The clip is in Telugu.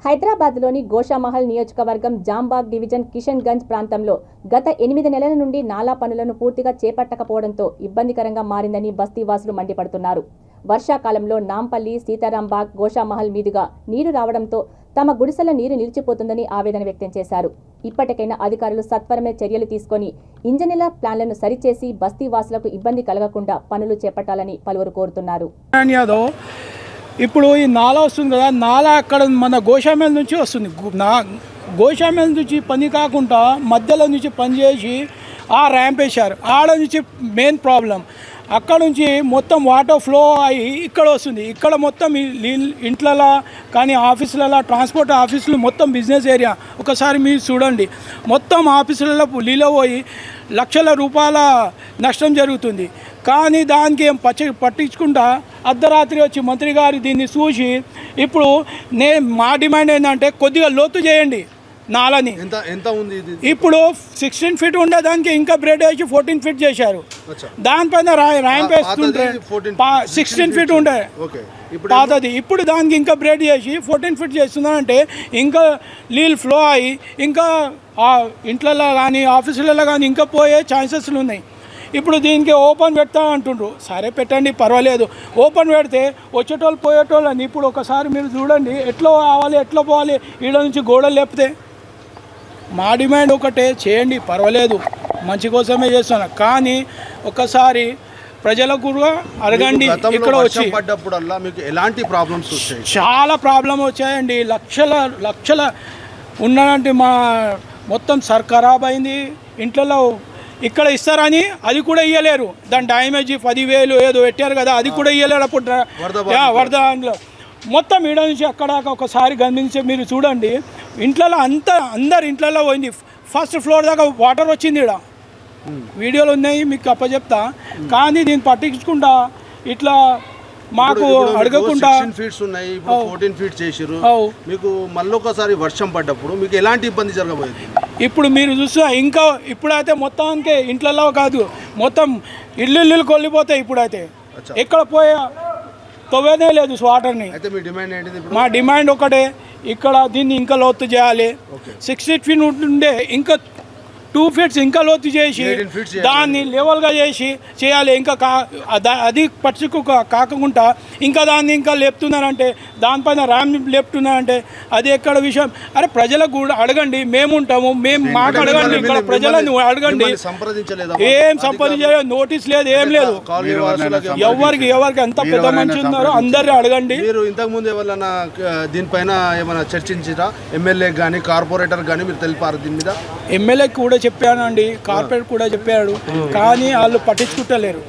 హైదరాబాద్లోని గోషామహల్ నియోజకవర్గం జాంబాగ్ డివిజన్ కిషన్గంజ్ ప్రాంతంలో గత 8 నెలల నుండి నాలా పనులను పూర్తిగా చేపట్టకపోవడంతో ఇబ్బందికరంగా మారిందని బస్తీవాసులు మండిపడుతున్నారు. వర్షాకాలంలో నాంపల్లి, సీతారాంబాగ్, గోషామహల్ మీదుగా నీరు రావడంతో తమ గుడిసెల నీరు నిలిచిపోతుందని ఆవేదన వ్యక్తం చేశారు. ఇప్పటికైనా అధికారులు సత్వరమే చర్యలు తీసుకొని ఇంజనీర్ల ప్లాన్లను సరిచేసి బస్తీవాసులకు ఇబ్బంది కలగకుండా పనులు చేపట్టాలని పలువురు కోరుతున్నారు. ఇప్పుడు ఈ నాలా వస్తుంది కదా, నాలా అక్కడ మన గోషామేల్ నుంచి వస్తుంది. గోషామేల్ నుంచి పని కాకుండా మధ్యలో నుంచి పని చేసి ఆ ర్యాంప్ వేశారు. ఆడ నుంచి మెయిన్ ప్రాబ్లం అక్కడ నుంచి మొత్తం వాటర్ ఫ్లో అయ్యి ఇక్కడ వస్తుంది. ఇక్కడ మొత్తం ఇంట్లలో కానీ ఆఫీసులలో, ట్రాన్స్పోర్ట్ ఆఫీసులు మొత్తం బిజినెస్ ఏరియా ఒకసారి మీరు చూడండి. మొత్తం ఆఫీసులలో నీళ్ళు పోయి లక్షల రూపాయల నష్టం జరుగుతుంది. కానీ దానికి ఏం పట్టించుకుంటా అర్ధరాత్రి వచ్చి మంత్రి గారు దీన్ని చూసి ఇప్పుడు మా డిమాండ్ ఏంటంటే కొద్దిగా లోతు చేయండి నాలని. ఎంత ఉంది ఇప్పుడు 16 ఫీట్ ఉండేదానికి ఇంకా బ్రేడ్ వేసి 14 ఫీట్ చేశారు. దానిపైన ర్యాంప్ వేస్తుంటే 16 ఫీట్ ఉండే పాతది, ఇప్పుడు దానికి ఇంకా బ్రేడ్ చేసి 14 ఫీట్ చేస్తున్నారంటే ఇంకా నీళ్ళు ఫ్లో అయ్యి ఇంకా ఇంట్లలో కానీ ఆఫీసులలో కానీ ఇంకా పోయే ఛాన్సెస్లు ఉన్నాయి. ఇప్పుడు దీనికి ఓపెన్ పెడతా అంటుండ్రు. సరే పెట్టండి, పర్వాలేదు. ఓపెన్ పెడితే వచ్చేటోళ్ళు పోయేటోళ్ళు అని ఇప్పుడు ఒకసారి మీరు చూడండి ఎట్లా కావాలి, ఎట్లా పోవాలి. ఈడ నుంచి గోడలు లేపితే మా డిమాండ్ ఒకటే, చేయండి పర్వాలేదు, మంచి కోసమే చేస్తున్నా. కానీ ఒకసారి ప్రజలకు కూడా అడగండి. ఇక్కడ వచ్చి పడ్డప్పుడల్లా మీకు ఎలాంటి ప్రాబ్లమ్స్ వచ్చాయి? చాలా ప్రాబ్లం వచ్చాయండి. లక్షల ఉన్నదంటే మా మొత్తం సర్ ఖరాబ్ అయింది. ఇంట్లో ఇక్కడ ఇస్తారని అది కూడా ఇవ్వలేరు. దాని డ్యామేజ్ 10,000 ఏదో పెట్టారు కదా, అది కూడా ఇవ్వలేరు. అప్పుడు వరదలో మొత్తం ఈడ నుంచి అక్కడ ఒకసారి గమనించి మీరు చూడండి. ఇంట్లలో అందరు ఇంట్లలో పోయింది. ఫస్ట్ ఫ్లోర్ దాకా వాటర్ వచ్చింది. ఈడ వీడియోలు ఉన్నాయి, మీకు అప్పచెప్తా. కానీ దీన్ని పట్టించుకుంటా ఇట్లా మాకు అడగకుండా 16 ఫీట్స్ ఉన్నాయి, 14 ఫీట్ చేసిరు. మీకు మళ్ళీ ఒకసారి వర్షం పడ్డప్పుడు మీకు ఎలాంటి ఇబ్బంది జరగబోయేది? ఇప్పుడు మీరు చూస్తే ఇంకా ఇప్పుడైతే మొత్తానికి ఇంట్లలో కాదు, మొత్తం ఇల్లు కొల్లిపోతాయి. ఇప్పుడైతే ఎక్కడ పోయే తవ్వేదే లేదు వాటర్ని. అయితే మీ డిమాండ్ ఏంటిది? మా డిమాండ్ ఒకటే, ఇక్కడ దీన్ని ఇంకా లోతు చేయాలి. 16 ఫీట్ ఉండే ఇంకా 2 ఫీట్స్ ఇంకా లోతు చేసి దాన్ని లెవెల్గా చేయాలి. ఇంకా అది పట్టుకు కాకుండా ఇంకా దాన్ని ఇంకా లేపుతున్నారంటే, దానిపైన ర్యామ్ లేపుతున్నారంటే అది ఎక్కడ విషయం? అరే ప్రజలకు కూడా అడగండి, మేముంటాము, మాకు అడగండి, ఇక్కడ ప్రజలను అడగండి. ఏం సంప్రదించలేదు, నోటీస్ లేదు, ఏం లేదు. ఎవరికి ఎంత పెద్ద మంచి ఉన్నారో అందరినీ అడగండి. మీరు ఇంతకుముందు ఎవరైనా దీనిపైన ఏమైనా చర్చించారా? ఎమ్మెల్యే కానీ కార్పొరేటర్ కానీ మీరు తెలిపారు దీని మీద? ఎమ్మెల్యేకి కూడా చెప్పానండి, కార్పొరేట్ కూడా చెప్పాడు, కానీ వాళ్ళు పట్టించుకుంటలేరు.